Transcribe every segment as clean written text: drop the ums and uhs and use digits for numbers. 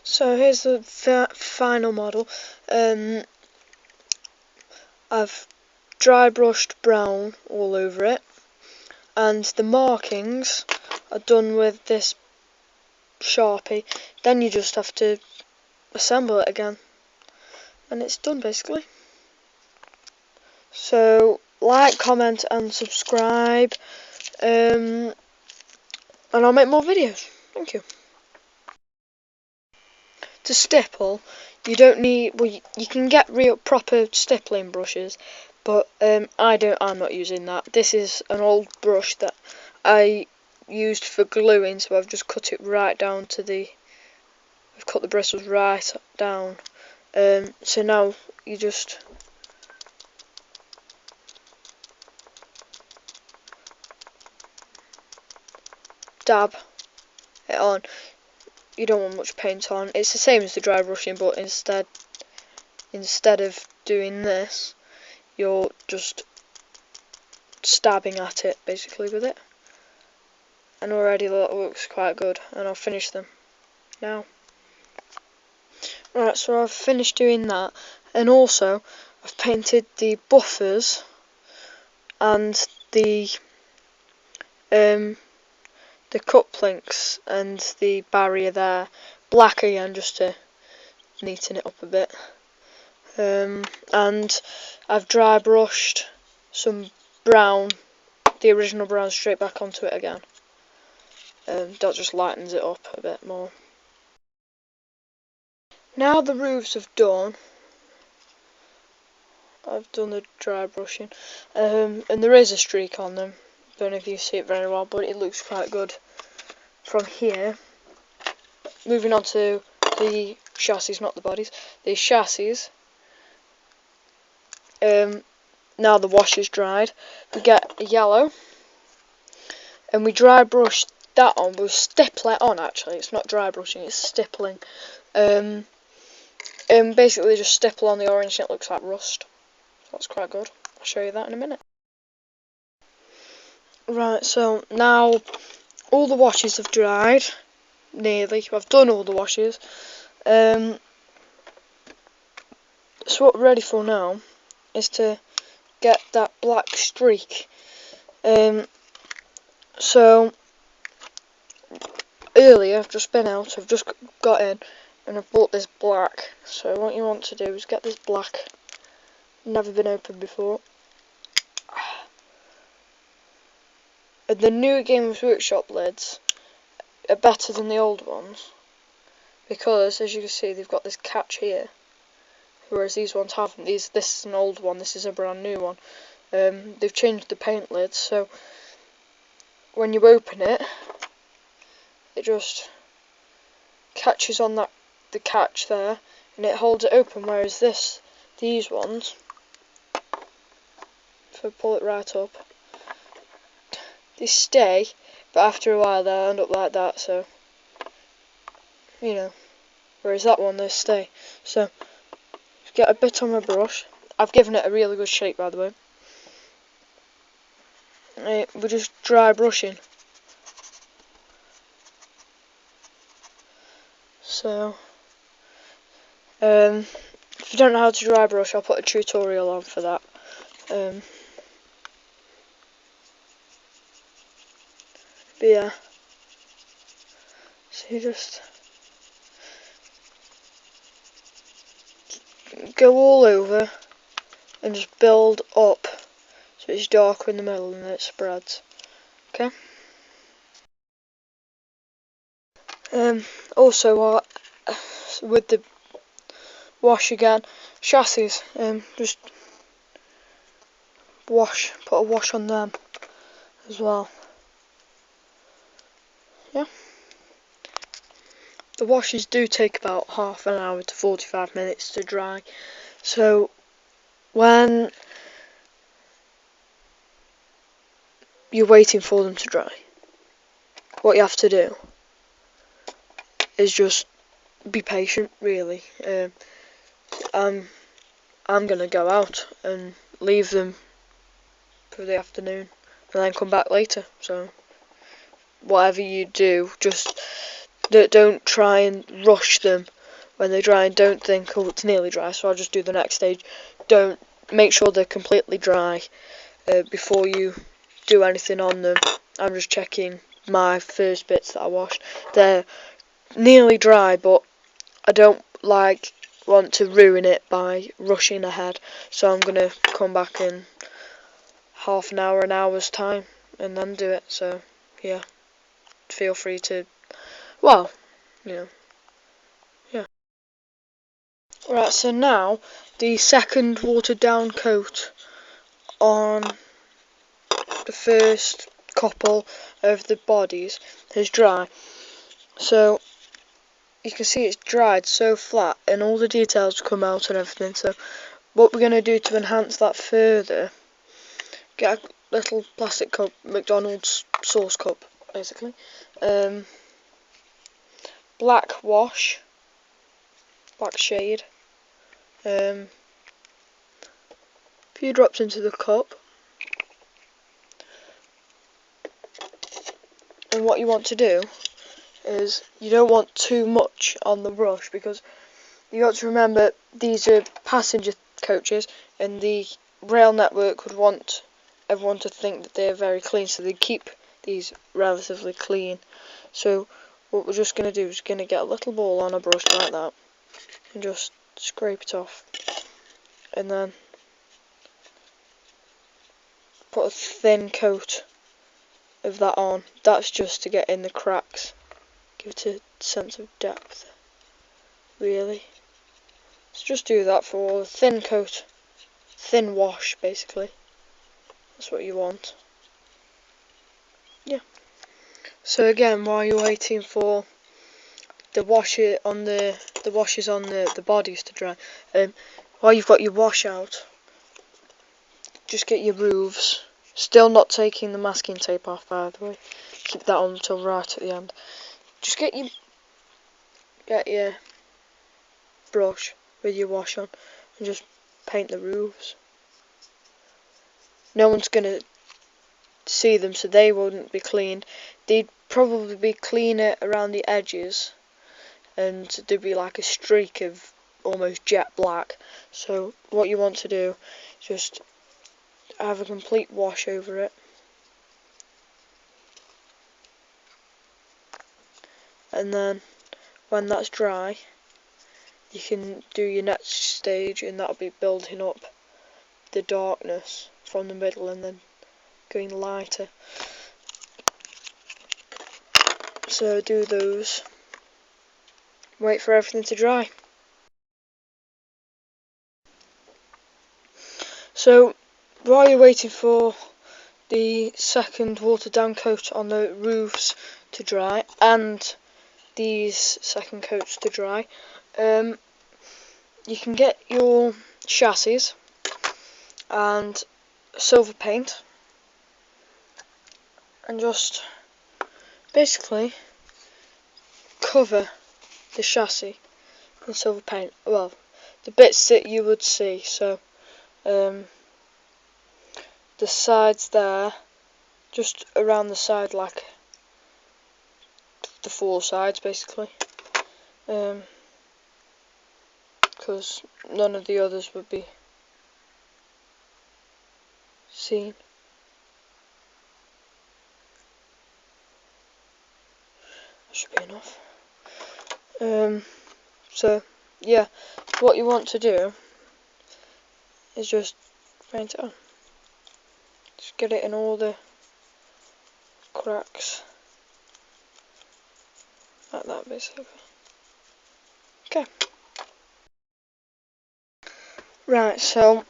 So here's the final model. I've dry brushed brown all over it, and the markings are done with this Sharpie. Then you just have to assemble it again, and it's done basically. So like, comment and subscribe, and I'll make more videos. Thank you. To stipple, you don't need, well, you can get real proper stippling brushes, but I'm not using that. This is an old brush that I used for gluing, so I've just cut it right down to I've cut the bristles right down. So now you just dab it on. You don't want much paint on. It's the same as the dry brushing, but instead of doing this, you're just stabbing at it basically with it. And already that looks quite good, and I'll finish them now. Right, so I've finished doing that, and also I've painted the buffers and the cup links and the barrier there black again, just to neaten it up a bit. And I've dry brushed some brown, the original brown, straight back onto it again. That just lightens it up a bit more. Now the roofs have done, I've done the dry brushing, and there is a streak on them. Don't know if you see it very well, but it looks quite good from here. Moving on to the chassis, not the bodies. The chassis. Now the wash is dried, we get a yellow, and we dry brush that on. We'll stipple it on. Actually, it's not dry brushing; it's stippling. Basically just stipple on the orange, and it looks like rust. So that's quite good. I'll show you that in a minute. Right, so now all the washes have dried, nearly. I've done all the washes. So what we're ready for now is to get that black streak. So earlier I've just been out, I've just got in, and I've bought this black. So what you want to do is get this black, never been opened before. And the new Games Workshop lids are better than the old ones, because as you can see they've got this catch here, whereas these ones haven't. This is an old one, this is a brand new one. They've changed the paint lids, so when you open it, it just catches on the catch there, and it holds it open, whereas these ones, if I pull it right up, they stay, but after a while they'll end up like that, so, you know, whereas that one, they stay. So, get a bit on my brush. I've given it a really good shape, by the way. We're just dry brushing. So, if you don't know how to dry brush, I'll put a tutorial on for that. But yeah, so you just go all over and just build up so it's darker in the middle and then it spreads. Okay. Also, with the wash again, chassis, just put a wash on them as well. Yeah. The washes do take about half an hour to 45 minutes to dry, so when you're waiting for them to dry, what you have to do is just be patient, really. I'm gonna go out and leave them for the afternoon and then come back later, so whatever you do, just don't try and rush them when they dry, and don't think, oh, it's nearly dry, so I'll just do the next stage. Don't make sure they're completely dry before you do anything on them. I'm just checking my first bits that I washed. They're nearly dry, but I don't want to ruin it by rushing ahead, so I'm gonna come back in half an hour, an hour's time, and then do it. So yeah, feel free to, well, yeah. Right, so now the second watered down coat on the first couple of the bodies is dry. So you can see it's dried so flat and all the details come out and everything. So what we're going to do to enhance that further, get a little plastic cup, McDonald's sauce cup basically, black wash, black shade, a few drops into the cup, and what you want to do is you don't want too much on the brush, because you got to remember these are passenger coaches and the rail network would want everyone to think that they're very clean, so they keep these relatively clean. So what we're just going to do is going to get a little ball on a brush like that and just scrape it off, and then put a thin coat of that on. That's just to get in the cracks, give it a sense of depth, really. So just do that for a thin coat, thin wash basically. That's what you want. Yeah. So again, while you're waiting for the washes on the bodies to dry, while you've got your wash out, just get your roofs. Still not taking the masking tape off, by the way. Keep that on until right at the end. Just get your brush with your wash on and just paint the roofs. No one's gonna see them, so they wouldn't be cleaned. They'd probably be cleaner around the edges, and there'd be like a streak of almost jet black. So what you want to do is just have a complete wash over it, and then when that's dry you can do your next stage, and that'll be building up the darkness from the middle and then going lighter. So do those, wait for everything to dry. So while you're waiting for the second watered down coat on the roofs to dry and these second coats to dry, you can get your chassis and silver paint and just basically cover the chassis in silver paint. Well, the bits that you would see. So the sides there, just around the side, like the four sides basically, because none of the others would be seen. That should be enough. So yeah, what you want to do is just paint it on. Just get it in all the cracks, like that basically. Okay. Right, so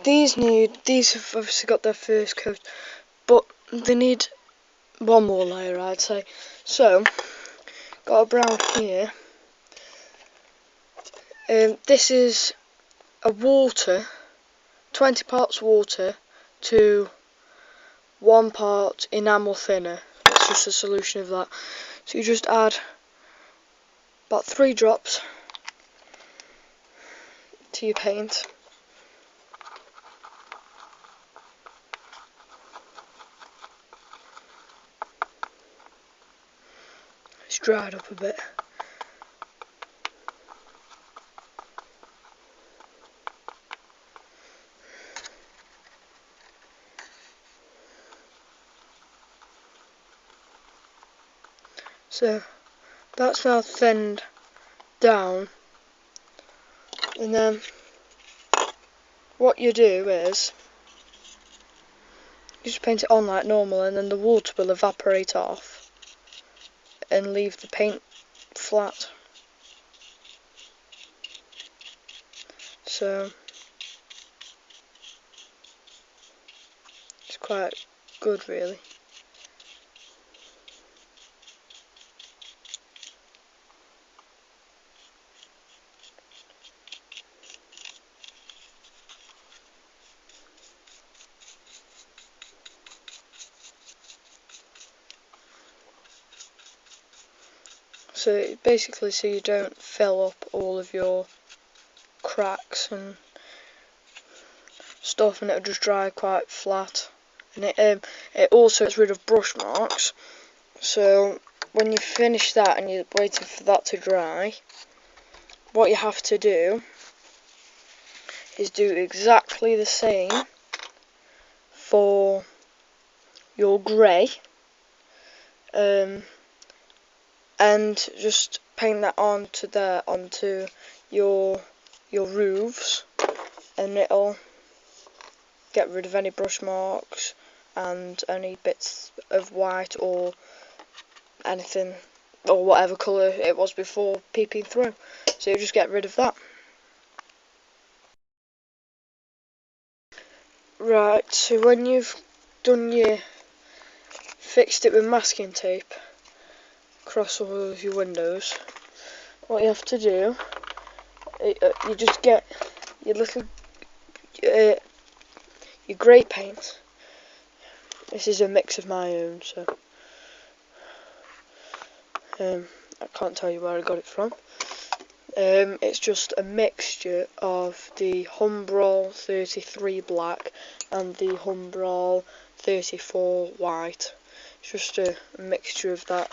these have obviously got their first coat, but they need one more layer, I'd say. So got a brown here. This is a water, 20 parts water to 1 part enamel thinner. It's just a solution of that. So you just add about 3 drops to your paint. dried up a bit. So that's now thinned down, and then what you do is you just paint it on like normal, and then the water will evaporate off and leave the paint flat. So it's quite good, really. So basically, so you don't fill up all of your cracks and stuff, and it'll just dry quite flat. And it also gets rid of brush marks. So when you finish that and you're waiting for that to dry, what you have to do is do exactly the same for your grey, and just paint that onto your roofs, and it'll get rid of any brush marks and any bits of white or anything or whatever colour it was before peeping through. So you just get rid of that. Right, so when you've fixed it with masking tape across all of your windows, what you have to do, you just get your little your grey paint. This is a mix of my own, so I can't tell you where I got it from. It's just a mixture of the Humbrol 33 black and the Humbrol 34 white. It's just a mixture of that.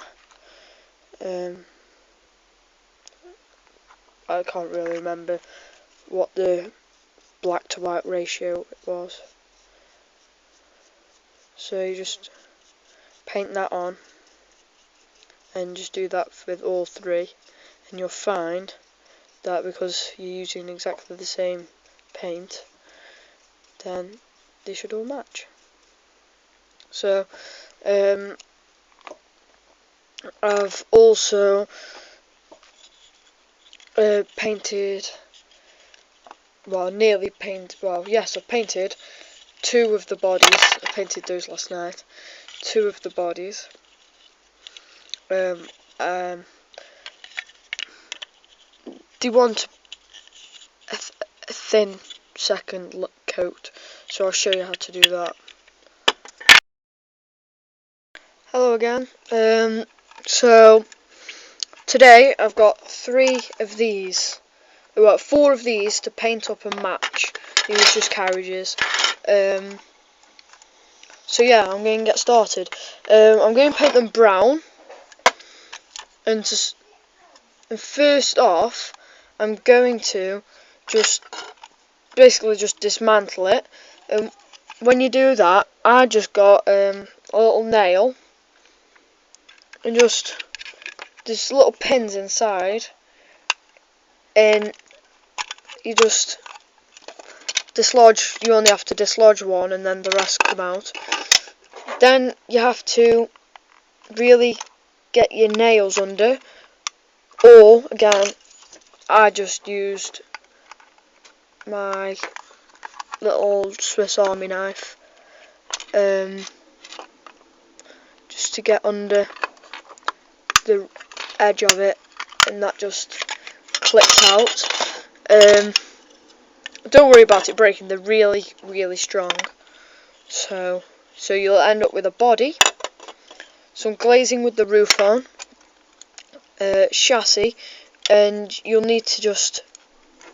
I can't really remember what the black to white ratio was. So you just paint that on and just do that with all three, and you'll find that because you're using exactly the same paint, then they should all match. So I've also painted, well, nearly painted, well, yes, I've painted two of the bodies. I painted those last night. Two of the bodies. They want a thin second coat, so I'll show you how to do that. Hello again. So today I've got four of these to paint up and match. These are just carriages. So yeah, I'm going to get started. I'm going to paint them brown, and first off, I'm going to basically just dismantle it. When you do that, I just got a little nail and just there's little pins inside, and you just dislodge. You only have to dislodge one, and then the rest come out. Then you have to really get your nails under, or again, I just used my little Swiss Army knife just to get under the edge of it, and that just clipped out. Don't worry about it breaking, they're really, really strong. So you'll end up with a body, some glazing with the roof on, chassis, and you'll need to just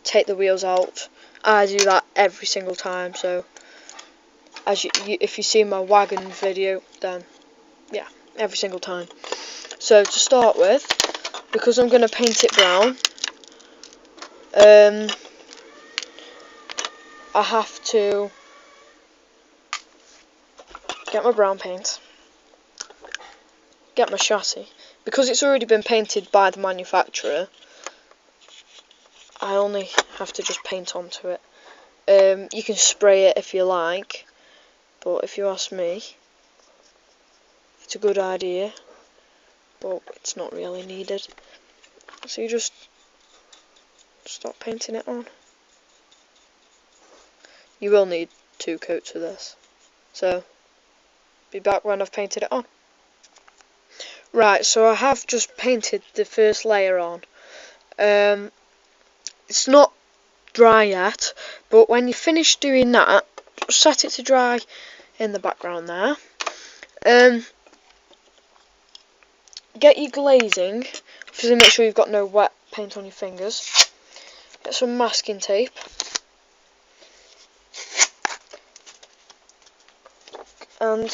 take the wheels out. I do that every single time, so if you see my wagon video, then yeah, every single time. So to start with, because I'm going to paint it brown, I have to get my brown paint, get my chassis. Because it's already been painted by the manufacturer, I only have to just paint onto it. You can spray it if you like, but if you ask me, it's a good idea, but it's not really needed. So you just start painting it on. You will need 2 coats of this, so be back when I've painted it on. Right, so I have just painted the first layer on. It's not dry yet, but when you finish doing that, set it to dry in the background there. Get your glazing, obviously make sure you've got no wet paint on your fingers. Get some masking tape. And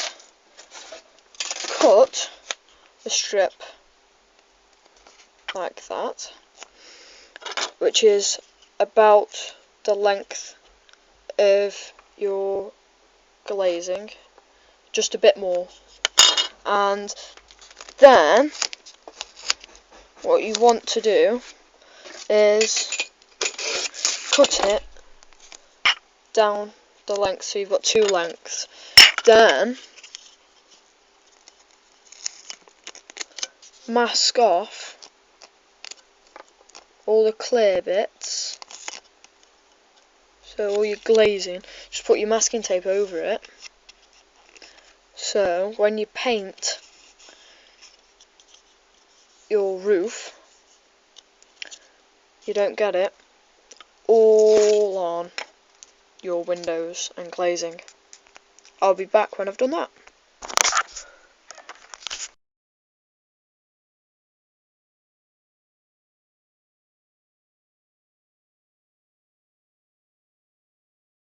cut a strip like that, which is about the length of your glazing, just a bit more. And then what you want to do is cut it down the length, so you've got 2 lengths. Then mask off all the clear bits, so all your glazing, just put your masking tape over it, so when you paint your roof, you don't get it all on your windows and glazing. I'll be back when I've done that.